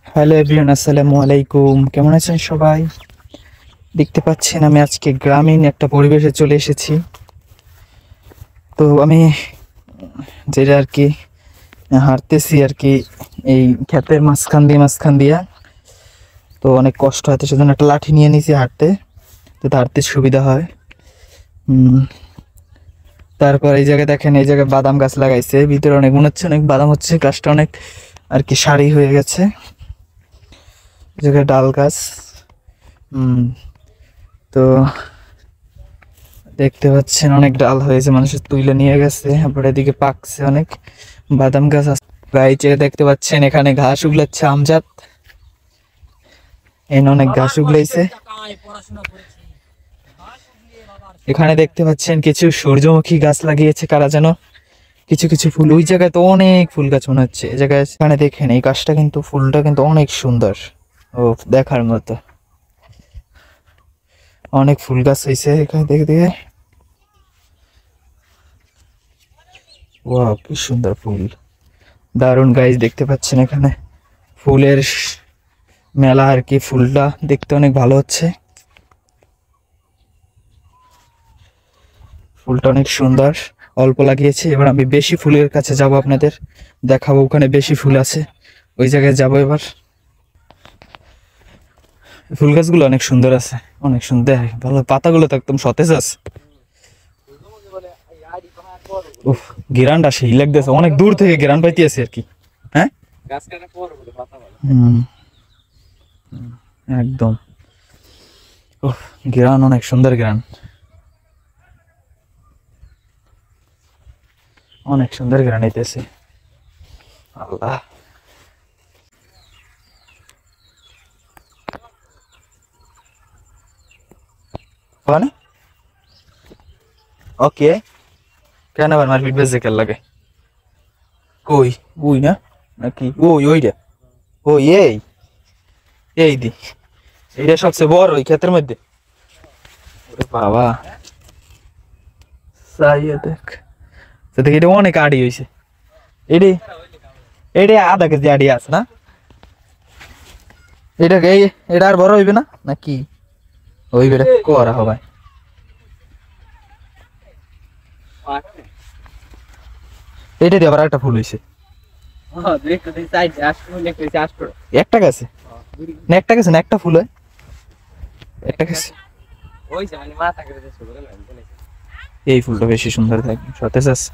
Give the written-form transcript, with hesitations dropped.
Hello everyone, আসসালামু আলাইকুম। কেমন আছেন সবাই? দেখতে পাচ্ছেন আমি আজকে গ্রামীণ একটা পরিবেশে চলে এসেছি। তো আমি যেটা আর কি হাঁটতেছি আর কি এই ক্ষেতের মাঝখান দিয়া। তো অনেক কষ্ট হয়তো, সেজন্য একটা লাঠি নিয়ে নিয়েছি হাঁটতে, যাতে হাঁটতে সুবিধা হয়। তারপর এই জায়গায় দেখেন, এই জায়গায় বাদাম গাছ লাগাইছে, ভিতরে অনেক মনে হচ্ছে অনেক বাদাম হচ্ছে, গাছটা অনেক আর কি সারি হয়ে গেছে। এই জায়গায় ডাল গাছ। তো দেখতে পাচ্ছেন অনেক ডাল হয়েছে, মানুষের তুলে নিয়ে গেছে, আবার এদিকে পাকছে অনেক বাদাম গাছ আছে। গাইছে দেখতে পাচ্ছেন, এখানে ঘাস উগলাচ্ছে আমজাদ, এখানে অনেক ঘাস উগলাইছে। এখানে দেখতে পাচ্ছেন কিছু সূর্যমুখী গাছ লাগিয়েছে কারা যেন, কিছু কিছু ফুল। ওই জায়গায় তো অনেক ফুল গাছ মনে হচ্ছে। এই জায়গায় এখানে দেখেন, এই গাছটা কিন্তু ফুলটা কিন্তু অনেক সুন্দর, ও দেখার মতো। অনেক ফুল গাছ হয়েছে এখানে, দেখে দেখে ওয়াও, কি সুন্দর ফুল, দারুণ গাইজ। দেখতে পাচ্ছেন এখানে ফুলের মেলা আর কি, ফুলটা দেখতে অনেক ভালো হচ্ছে, ফুলটা অনেক সুন্দর। অল্প লাগিয়েছে, এবার আমি বেশি ফুলের কাছে যাব, আপনাদের দেখাবো। ওখানে বেশি ফুল আছে, ওই জায়গায় যাবো এবার। ফুল গাছগুলো অনেক সুন্দর আছে, অনেক সুন্দর, ভালো পাতাগুলো তো একদম সতেজ আছে। উফ, গিরানটা সেই লাগতেছে, অনেক দূর থেকে গিরান পাইতেছি আর কি। হ্যাঁ, হুম, একদম। উফ, গিরান অনেক সুন্দর গিরান, অনেক সুন্দর গিরান হইতেছে। আল্লাহ, মানে ওকে, কেন আবার মারপিট বেজে কেন লাগে? কই, ওই না নাকি? ওই ওইটা, ওই এই দি, এইটা সবচেয়ে বড় ওই ক্ষেতের মধ্যে। ওরে বাবা, চাইয়ে দেখ, তো দেখি এটা অনেক আড়ি হয়েছে। এডি, এটা আধা কেজি আড়ি আছে না? এটাকে এটা আর বড় হইবে না নাকি? হইবে, এটা করা হবে। এটা দিয়ে আবার একটা ফুল হয়েছে একটা গাছে, না একটা গাছে না একটা ফুল হয় একটা গাছে। এই ফুলটা বেশি সুন্দর থাকে, সতেজ আছে।